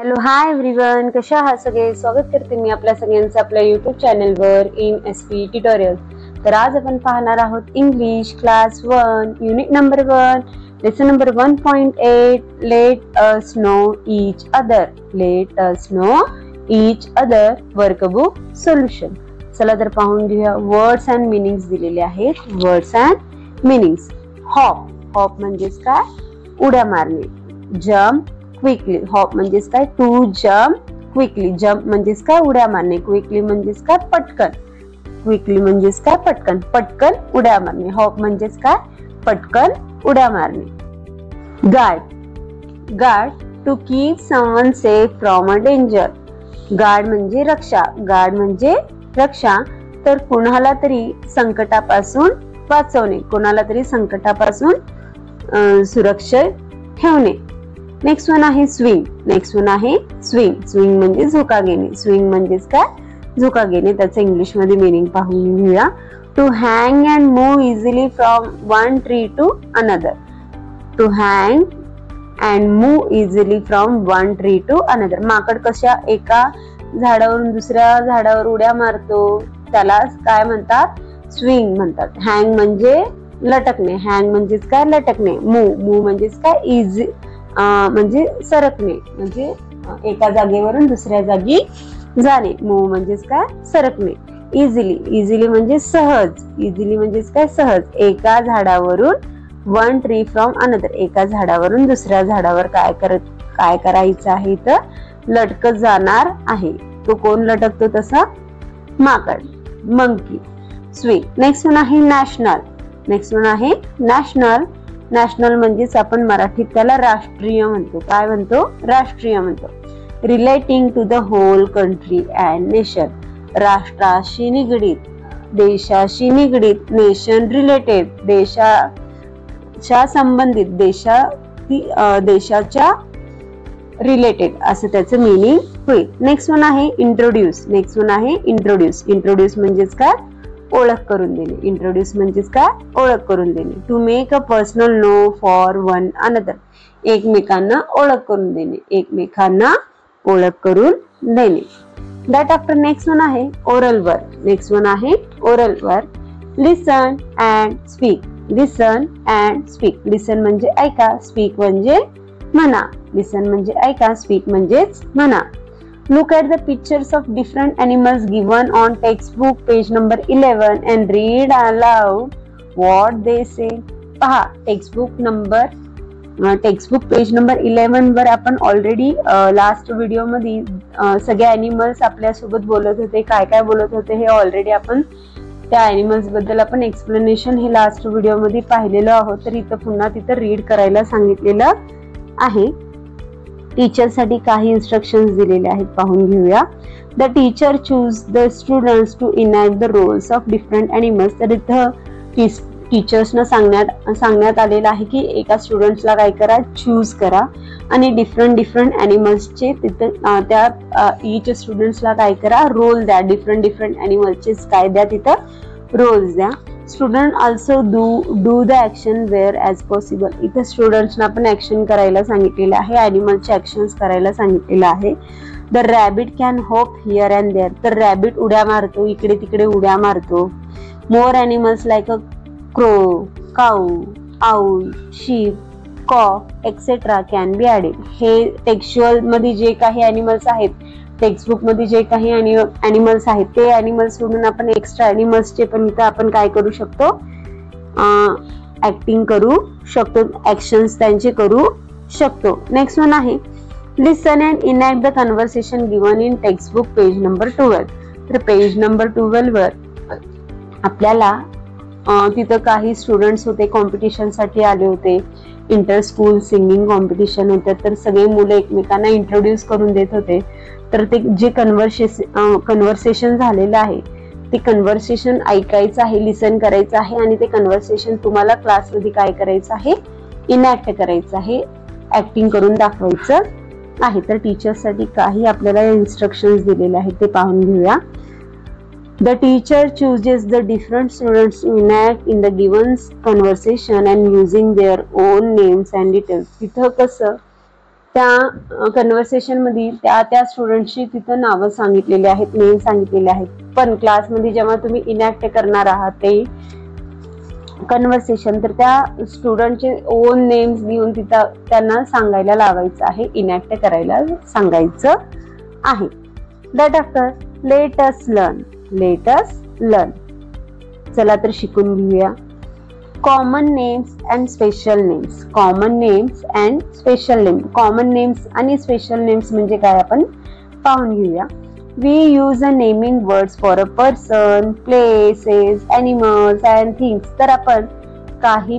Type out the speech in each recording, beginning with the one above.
Hello hi everyone, कशा आहात सगळे? स्वागत करते मी आपल्या सगळ्यांचं आपल्या YouTube चॅनलवर इन एसपी ट्युटोरियल. तर आज आपण पाहणार आहोत English class 1 unit number 1 lesson number 1.8 let us know each other. Let us know each other workbook solution. चला तर पाहून घेऊया. वर्ड्स अँड मीनिंग्स दिलेले आहेत. Words and meanings. Hop. Hop म्हणजेच काय? उड्या मारणे. Jump quickly. हॉप म्हणजेच काय? To jump quickly. जम्प म्हणजेच काय? उड्या मारणे. क्विकली म्हणजेच काय? पटकन. क्विकली म्हणजेच काय? पटकन. पटकन उड्या मारणे. हॉप म्हणजेच काय? पटकन उड्या मारणे. Guard. Guard to keep someone safe from a danger. Guard म्हणजे रक्षा. गार्ड म्हणजे रक्षा. तर कुणाला तरी संकटापासून वाचवणे. कोणाला तरी संकटापासून सुरक्षित ठेवणे. नेक्स्ट वन आहे स्विंग. नेक्स्ट वन आहे स्विंग. स्विंग म्हणजे झोका घेणे. स्विंग म्हणजेच काय? झोका घेणे. त्याचं इंग्लिश मध्ये मीनिंग पाहून घेऊया. To hang and move easily from one tree to another. To hang and move easily from one tree to another. माकड कशा एका झाडावरून दुसऱ्या झाडावर उड्या मारतो त्याला काय म्हणतात? स्विंग म्हणतात. हँग म्हणजे लटकणे. हँग म्हणजेच काय? लटकणे. मूव्ह. मूव्ह म्हणजेच काय? इझी म्हणजे सरकणे. म्हणजे एका जागेवरून दुसऱ्या जागी जाणे. मूव्ह म्हणजेच काय? सरकणे. इझिली. इझिली म्हणजे सहज. इझिली म्हणजेच काय? सहज. एका झाडावरून वन ट्री फ्रॉम अनदर. एका झाडावरून दुसऱ्या झाडावर काय करायचं आहे तर लटकत जाणार आहे. तो कोण लटकतो तसा? माकड. मंकी. स्विंग. नेक्स्ट वन आहे नॅशनल. नेक्स्ट वन आहे नॅशनल. नॅशनल म्हणजेच आपण मराठीत त्याला राष्ट्रीय म्हणतो. काय म्हणतो? राष्ट्रीय म्हणतो. Relating to the whole country and nation. राष्ट्राशी निगडीत. देशाशी निगडीत. Nation related. देशाच्या संबंधित. देशाच्या रिलेटेड असं त्याचं मीनिंग होईल. नेक्स्ट वन आहे इंट्रोड्यूस. नेक्स्ट वन आहे इंट्रोड्यूस. इंट्रोड्यूस म्हणजेच काय? ओळख करून देणे. इंट्रोड्यूस म्हणजेच काय? ओळख करून देणे. To make a personal know for one another. एकमेकांना ओळख करून देणे. एकमेकांना ओळख करून देणे. दॅट आफ्टर नेक्स्ट वन आहे ओरल वर्क. नेक्स्ट वन आहे oral work. Listen and speak. Listen and speak. Listen म्हणजे ऐका. स्पीक म्हणजे म्हणा. लिसन म्हणजे ऐका. स्पीक म्हणजेच म्हणा. Look at the pictures of different animals given on textbook page number 11 and read aloud what they say. पहा टेक्स्टबुक पेज नंबर 11 वर आपण ऑलरेडी लास्ट व्हिडिओ मध्ये सगळे अॅनिमल्स आपल्या सोबत बोलत होते. काय काय बोलत होते हे ऑलरेडी आपण त्या अॅनिमल्स बद्दल आपण एक्सप्लेनेशन हे लास्ट व्हिडिओ मध्ये पाहिलेलो आहोत. तर इथं पुन्हा तिथं रीड करायला सांगितलेलं आहे. टीचर साठी काही इन्स्ट्रक्शन्स दिलेले आहेत. पाहून घेऊया. The teacher choose the students to enact the roles of different animals. तर इथं टीचर्सना सांगण्यात आलेलं आहे की एका स्टुडंट्सला काय करा? चूज करा आणि डिफरंट अॅनिमल्सचे तिथं त्या ईच स्टुडंट्सला काय करा? रोल द्या. डिफरंट अॅनिमल्सचे काय द्या? तिथं रोल्स द्या. Student also do the action wear as possible. इथं स्टुडंट्सना पण ऍक्शन करायला सांगितलेलं आहे. ॲनिमलचे ऍक्शन्स करायला सांगितलेलं आहे. The rabbit can hop here and there. तर रॅबिट उड्या मारतो. इकडे तिकडे उड्या मारतो. More animals like a crow, cow, owl, sheep, cock etcetera can be added. हे टेक्स्च्युअल मध्ये जे काही ॲनिमल्स आहेत, टेक्स्टबुक मध्ये जे काही अॅनिमल्स आहेत ते अॅनिमल्स सोडून आपण एक्स्ट्रा अॅनिमल्सचे पण इथं आपण काय करू शकतो? ऍक्टिंग करू शकतो. ऍक्शन्स त्यांचे करू शकतो. नेक्स्ट वन आहे listen and enact the conversation given in textbook page number 12. तर पेज नंबर 12 वर आपल्याला तिथं काही स्टुडंट्स होते, कॉम्पिटिशन साठी आले होते. इंटर स्कूल सिंगिंग कॉम्पिटिशन होतं. तर सगळे मुलं एकमेकांना इंट्रोड्यूस करून देत होते. तर ते जे कन्व्हर्सेशन झालेलं आहे ते कन्व्हर्सेशन ऐकायचं आहे, लिसन करायचं आहे आणि ते कन्व्हर्सेशन तुम्हाला क्लासमध्ये काय करायचं आहे? इनॅक्ट करायचं आहे, ऍक्टिंग करून दाखवायचं आहे. तर टीचर्ससाठी काही आपल्याला इन्स्ट्रक्शन्स दिलेले आहेत ते पाहून घेऊया. The teacher chooses the different students to enact in the given conversation and using their own names and details. तिथं कसं त्या कन्व्हर्सेशन मध्ये त्या स्टुडंटची तिथं नावं सांगितलेली आहेत, नेम सांगितलेले आहेत. पण क्लासमध्ये जेव्हा तुम्ही इनॅक्ट करणार आहात ते कन्व्हर्सेशन, तर त्या स्टुडंटचे ओन नेम्स घेऊन तिथं त्यांना सांगायला लावायचं आहे, इनॅक्ट करायला सांगायचं आहे. That after let us learn. चला तर शिकून घेऊया. Common names and special names. Common names and special name. Common names आणि स्पेशल नेम्स म्हणजे काय आपण पाहून घेऊया. We use a naming words for a person, places, animals and things. तर आपण काही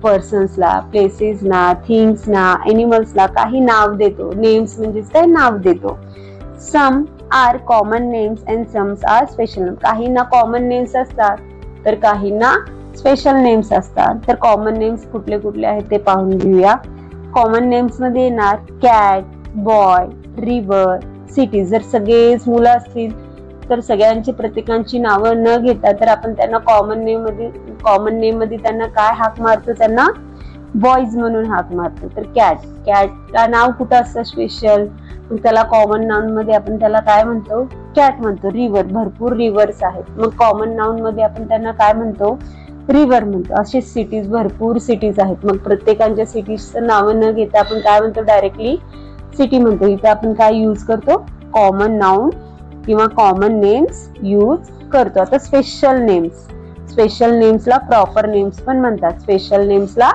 पर्सन्सला, प्लेसेसना, थिंग्सना, एनिमल्सला काही नाव देतो. नेम्स म्हणजेच काय नाव देतो. Some are common names and some are special names. काहींना कॉमन नेम्स असतात तर काहींना स्पेशल नेम्स असतात. तर कॉमन नेम्स कुठले कुठले आहेत ते पाहून घेऊया. कॉमन नेम्स मध्ये येणार कॅट, बॉय, रिव्हर, सिटी. जर सगळेच मुलं असतील तर सगळ्यांची प्रत्येकांची नावं न घेता तर आपण त्यांना कॉमन नेम मध्ये त्यांना काय हाक मारतो, त्यांना बॉयज म्हणून हाक मारतो. तर कॅटला नाव कुठं असतं स्पेशल, मग त्याला कॉमन नाउन मध्ये आपण त्याला काय म्हणतो, कॅट म्हणतो. रिव्हर, भरपूर रिव्हर्स आहेत, मग कॉमन नाउन मध्ये आपण त्यांना काय म्हणतो, रिव्हर म्हणतो. असे सिटीज, भरपूर सिटीज आहेत, मग प्रत्येकांच्या सिटीजचं नावं न घेता आपण काय म्हणतो, डायरेक्टली सिटी म्हणतो. इथे आपण काय यूज करतो, कॉमन नाउन किंवा कॉमन नेम्स यूज करतो. आता स्पेशल नेम्सला प्रॉपर नेम्स पण म्हणतात. स्पेशल नेम्सला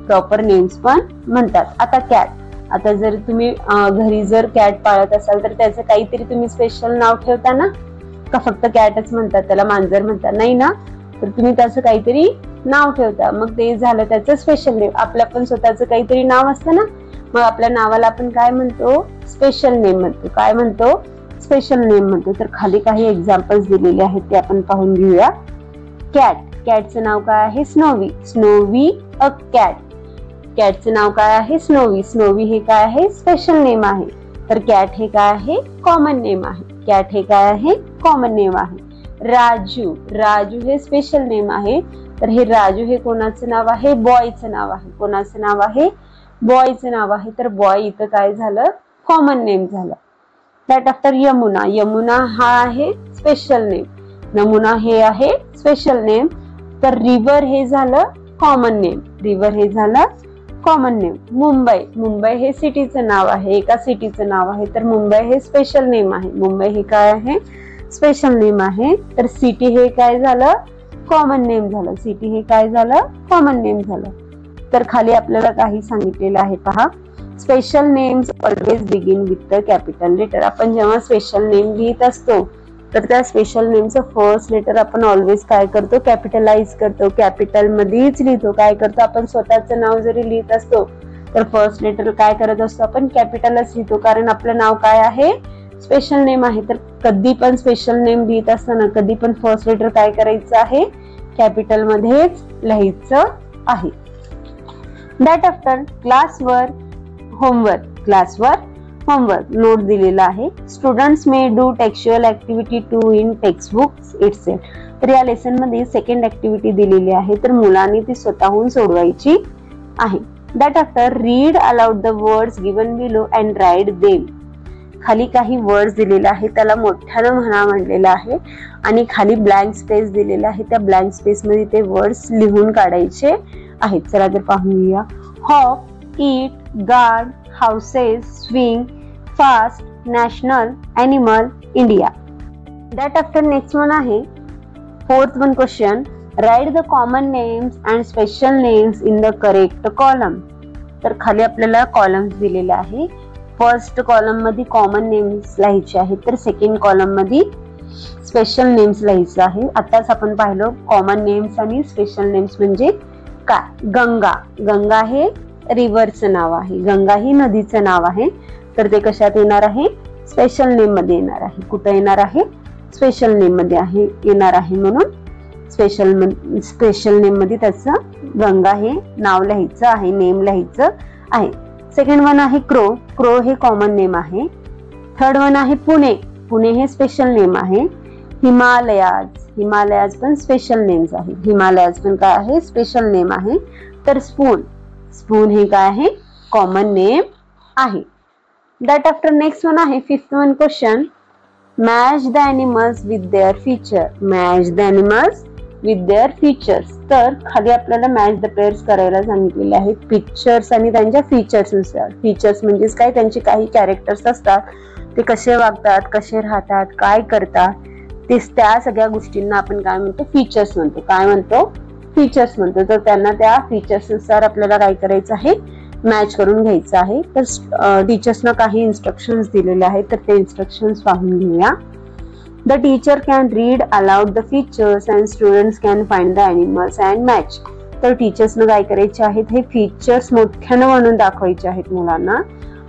प्रॉपर नेम्स पण म्हणतात. आता कॅट. आता जर तुम्ही घरी जर कॅट पाळत असाल तर त्याचं काहीतरी तुम्ही स्पेशल नाव ठेवता ना, का फक्त कॅटच म्हणतात, त्याला मांजर म्हणतात, नाही ना, तर तुम्ही त्याचं काहीतरी नाव ठेवता, मग ते झालं त्याचं स्पेशल नेम. आपलं पण स्वतःचं काहीतरी नाव असतं ना, मग आपल्या नावाला आपण काय म्हणतो, स्पेशल नेम म्हणतो. काय म्हणतो, स्पेशल नेम म्हणतो. तर खाली काही एक्झाम्पल्स दिलेले आहेत ते आपण पाहून घेऊया. कॅटचं नाव काय आहे, स्नोवी अ कॅट. कॅटचं नाव काय आहे, स्नोवी हे काय आहे, स्पेशल नेम आहे. तर कॅट हे काय आहे, कॉमन नेम आहे. कॅट हे काय आहे, कॉमन नेम आहे. राजू हे स्पेशल नेम आहे. तर हे राजू हे कोणाचं नाव आहे, बॉयचं नाव आहे. कोणाचं नाव आहे, बॉयचं नाव आहे. तर बॉय इथं काय झालं, कॉमन नेम झालं. दॅट आफ्टर यमुना हा आहे स्पेशल नेम. नमुना हे आहे स्पेशल नेम. तर रिव्हर हे झालं कॉमन नेम. मुंबई हे सिटीचं नाव आहे, एका सिटीचं नाव आहे. तर मुंबई हे स्पेशल नेम आहे. मुंबई हे काय आहे, स्पेशल नेम आहे. तर सिटी हे काय झालं, कॉमन नेम झालं. तर खाली आपल्याला काही सांगितलेलं आहे पहा. Special names always begin with the capital letter. आपण जेव्हा स्पेशल नेम लिहित असतो तर त्या स्पेशल नेमचं फर्स्ट लेटर आपण ऑलवेज काय करतो, कॅपिटलाइज करतो, कॅपिटल मध्येच लिहितो. काय करतो, आपण स्वतःचं नाव जरी लिहित असतो तर फर्स्ट लेटर काय करत असतो, आपण कॅपिटलच लिहितो, कारण आपलं नाव काय आहे, स्पेशल नेम आहे. तर कधी पण स्पेशल नेम लिहित असताना कधी पण फर्स्ट लेटर काय करायचं आहे, कॅपिटल मध्येच लिहायचं आहे. दॅट आफ्टर क्लासवर होमवर्क नोट दिलेला आहे. Students may do textual activity 2 in textbooks itself. तर या लेसन मध्ये सेकंड ऍक्टिव्हिटी दिलेली आहे, तर मुलांनी ती स्वतःहून सोडवायची आहे. That after read aloud the words given below and write them. खाली काही वर्ड्स दिलेले आहे, त्याला मोठ्यानं म्हणा म्हणलेलं आहे आणि खाली ब्लँक स्पेस दिलेला आहे. त्या ब्लँक स्पेस मध्ये ते वर्ड्स लिहून काढायचे आहेत. चला तर पाहून घेऊया. Hop, eat, guard, houses, swing, fast, national, animal, India. That after next one आहे fourth one question. Write the common names and special names in the correct column. तर खाली आपल्याला कॉलम्स दिलेले आहे. फर्स्ट कॉलम मध्ये कॉमन नेम्स लिहायचे आहेत, तर सेकंड कॉलम मध्ये स्पेशल नेम्स लिहायचं आहे. आताच आपण पाहिलं कॉमन नेम्स आणि स्पेशल नेम्स म्हणजे काय. गंगा हे रिव्हरचं नाव आहे, गंगा ही नदीचं नाव आहे. तर ते कशात येणार आहे, स्पेशल नेम मध्ये येणार आहे. कुठं येणार आहे, स्पेशल नेम मध्ये येणार आहे. म्हणून स्पेशल नेम मध्ये त्याचं गंगा हे नाव लिहायचं आहे, नेम लिहायचं आहे. सेकंड वन आहे क्रो हे कॉमन नेम आहे. थर्ड वन आहे पुणे हे स्पेशल नेम आहे. हिमालयाज पण स्पेशल नेम्स आहे. हिमालयाज पण काय आहे, स्पेशल नेम आहे. तर स्पून हे काय आहे, कॉमन नेम आहे. दॅट आफ्टर नेक्स्ट वन आहे 5th one question, match the animals with their feature. Match the animals with their features. तर खाली आपल्याला मॅच द पेअर्स करायला सांगितलेले आहेत पिक्चर्स आणि त्यांच्या फीचर्स नुसार. फीचर्स म्हणजेच काय, त्यांचे काही कॅरेक्टर्स असतात, ते कसे वागतात, कसे राहतात, काय करतात, ते त्या सगळ्या गोष्टींना आपण काय म्हणतो, फीचर्स म्हणतो. काय म्हणतो, फीचर्स म्हणतो. तर त्यांना त्या फीचर्स नुसार आपल्याला काय करायचं आहे, मॅच करून घ्यायचं आहे. तर टीचर्सना काही इन्स्ट्रक्शन्स दिलेले आहेत, तर ते इन्स्ट्रक्शन्स पाहून घेऊया. The teacher can read aloud the features and students can find the animals and match. तर टीचर्सनं काय करायचे आहेत, हे फीचर्स मोठ्यानं म्हणून दाखवायचे आहेत मुलांना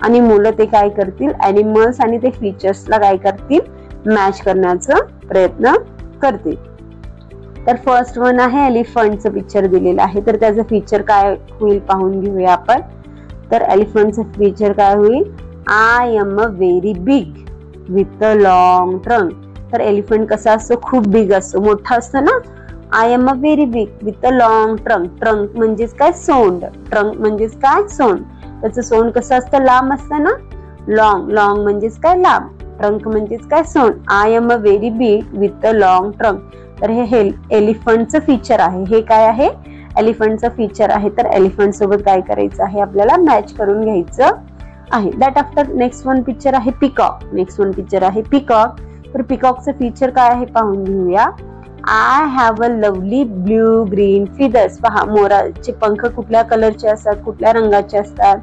आणि मुलं ते काय करतील, ॲनिमल्स आणि ते फीचर्सला काय करतील, मॅच करण्याचा प्रयत्न करतील. तर फर्स्ट वन आहे एलिफंटचं पिक्चर दिलेलं आहे. तर त्याचं फीचर काय होईल पाहून घेऊया आपण. तर एलिफंटचं फीचर काय होईल, I am a very big with a long trunk. तर एलिफंट कसा असतो, खूप बिग असतो, मोठा असतो ना. I am a very big with a long trunk. Trunk म्हणजेच काय, सोंड. ट्रंक म्हणजेच काय, सोंड. त्याचं सोंड कसं असतं, लांब असतं ना. लॉंग, लॉंग म्हणजेच काय, लांब. ट्रंक म्हणजेच काय, सोंड. I am a very big with a long trunk. तर हे एलिफंटचं फीचर आहे. हे काय आहे, एलिफंटचं फीचर आहे. तर एलिफंट सोबत काय करायचं आहे, आपल्याला मॅच करून घ्यायचं आहे. That after next one picture आहे पिकॉक. नेक्स्ट वन पिक्चर आहे पिकॉक. तर पिकॉकचं फीचर काय आहे पाहून घेऊया. I have a lovely blue green feathers. पहा, मोराचे पंख कुठल्या कलरचे असतात, कुठल्या रंगाचे असतात,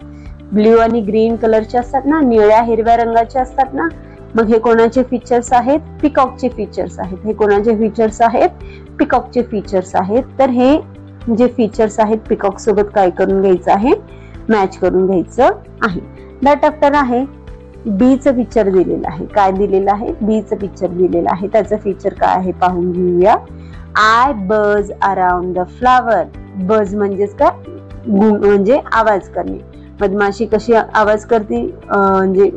ब्ल्यू आणि ग्रीन कलरचे असतात ना, निळ्या हिरव्या रंगाचे असतात ना. मग हे कोणाचे फीचर्स आहेत, पिकॉकचे फीचर्स आहेत. हे कोणाचे फीचर्स आहेत, पिकॉकचे फीचर्स आहेत. तर हे जे फीचर्स आहेत पिकॉक सोबत काय करून घ्यायचं आहे, मॅच करून घ्यायचं आहे. दॅट आफ्टर आहे बीचं पिक्चर दिलेलं आहे. काय दिलेलं आहे, बीचं पिक्चर दिलेलं आहे. त्याचं फीचर काय आहे पाहून घेऊया. आय बज अराउंड द फ्लावर. बज म्हणजेच काय, म्हणजे आवाज करणे. मधमाशी कशी आवाज करते, म्हणजे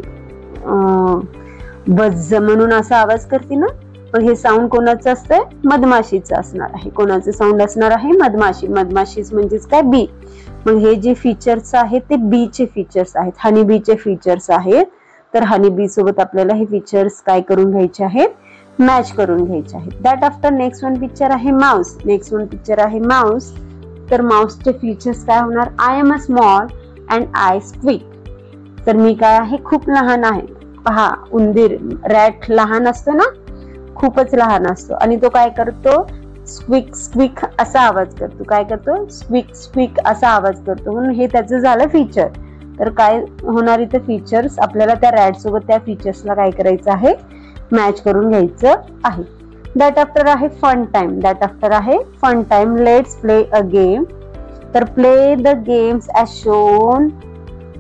बज म्हणून असा आवाज करते ना. पण हे साऊंड कोणाचं असतंय, मधमाशीचं असणार आहे. कोणाचं साऊंड असणार आहे, मधमाशी. मधमाशीच म्हणजेच काय, बी. मग हे जे फीचर्स आहेत ते बीचे फीचर्स आहेत, हनी बीचे फीचर्स आहेत. तर हनी बी सोबत आपल्याला हे फीचर्स काय करून घ्यायचे आहेत, मॅच करून घ्यायचे आहेत. That after next one picture आहे माऊस. नेक्स्ट वन पिक्चर आहे माऊस. तर माऊसचे फीचर्स काय होणार, I am a small and I squeak. तर मी काय आहे, खूप लहान आहे. पहा, उंदीर, रॅट लहान असतो ना, खूपच लहान असतो आणि तो काय करतो, स्क्विक स्क्विक असा आवाज करतो. काय करतो, स्क्विक स्क्विक असा आवाज करतो. म्हणून हे त्याचं झालं फीचर. तर काय होणार इथे, फीचर्स आपल्याला त्या रॅट सोबत त्या फीचर्सला काय करायचं आहे, मॅच करून घ्यायचं आहे. दॅट आफ्टर आहे फन टाइम. दॅट आफ्टर आहे fun time. Let's play a game. तर play the games as shown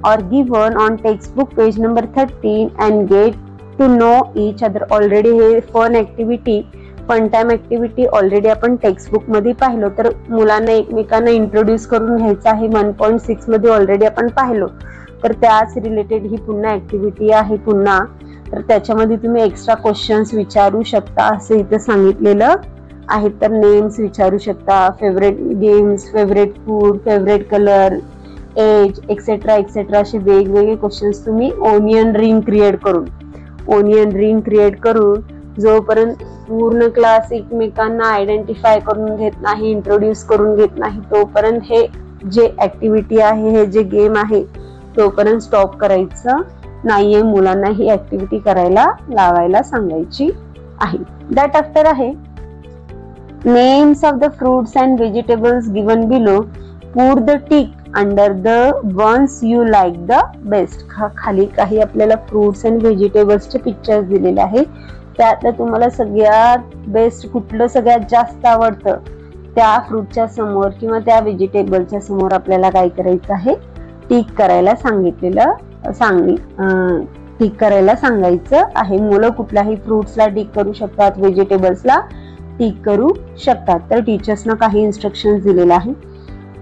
or given on textbook page number 13 and get to know each other. Already हे fun activity, fun time activity already आपण textbook मध्ये पाहिलो. तर मुलांना एकमेकांना introduce करून घ्यायचं आहे. 1.6 मध्ये ऑलरेडी आपण पाहिलो. तर त्याच रिलेटेड ही पुन्हा ऍक्टिव्हिटी आहे पुन्हा. तर त्याच्यामध्ये तुम्ही एक्स्ट्रा क्वेश्चन्स विचारू शकता असं इथं सांगितलेलं आहे. तर नेम्स विचारू शकता, favourite games, favourite food, favourite colour, age, etcetera etcetera असे वेगवेगळे क्वेश्चन्स तुम्ही ओनियन रिंग क्रिएट करून जोपर्यंत पूर्ण क्लास एकमेकांना आयडेंटिफाय करून घेत नाही, इंट्रोड्यूस करून घेत नाही, तोपर्यंत हे जे ऍक्टिव्हिटी आहे, हे जे गेम आहे, तोपर्यंत स्टॉप करायचं नाहीये. मुलांना ही ऍक्टिव्हिटी करायला लावायला सांगायची आहे. दॅट आफ्टर आहे names of the fruits and vegetables given below. Put the tick under the ones you like the best. खाली काही आपल्याला फ्रुट्स अँड व्हेजिटेबल्सचे पिक्चर्स दिलेले आहेत. त्यातलं तुम्हाला सगळ्यात बेस्ट कुठलं सगळ्यात जास्त आवडतं, त्या फ्रूटच्या समोर किंवा त्या व्हेजिटेबलच्या समोर आपल्याला काय करायचं आहे, टिक करायला टिक करायला सांगायचं आहे. मुलं कुठल्याही फ्रुट्सला टिक करू शकतात, व्हेजिटेबल्सला टिक करू शकतात. तर टीचर्सना काही इन्स्ट्रक्शन्स दिलेले आहे.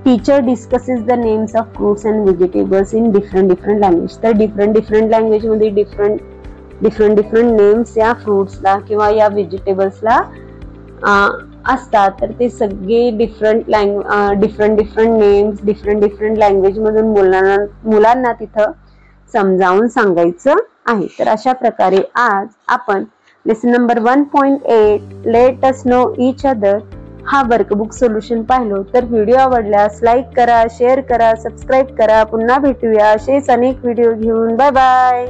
Teacher discusses the names of fruits and vegetables in different language. तर डिफरंट लँग्वेज मध्ये डिफरंट नेम्स या फ्रुट्सला किंवा या व्हेजिटेबल्सला असतात. तर ते सगळे डिफरंट नेम्स डिफरंट लँग्वेज मधून मुलांना तिथं समजावून सांगायचं आहे। तर अशा प्रकारे आज आपण lesson number 1.8 let us know each other हा वर्कबुक सोल्युशन पाहिलो। तर व्हिडिओ आवडल्यास लाईक करा, शेअर करा, सबस्क्राईब करा। पुन्हा भेटूया असेच अनेक व्हिडिओ घेऊन। Bye bye.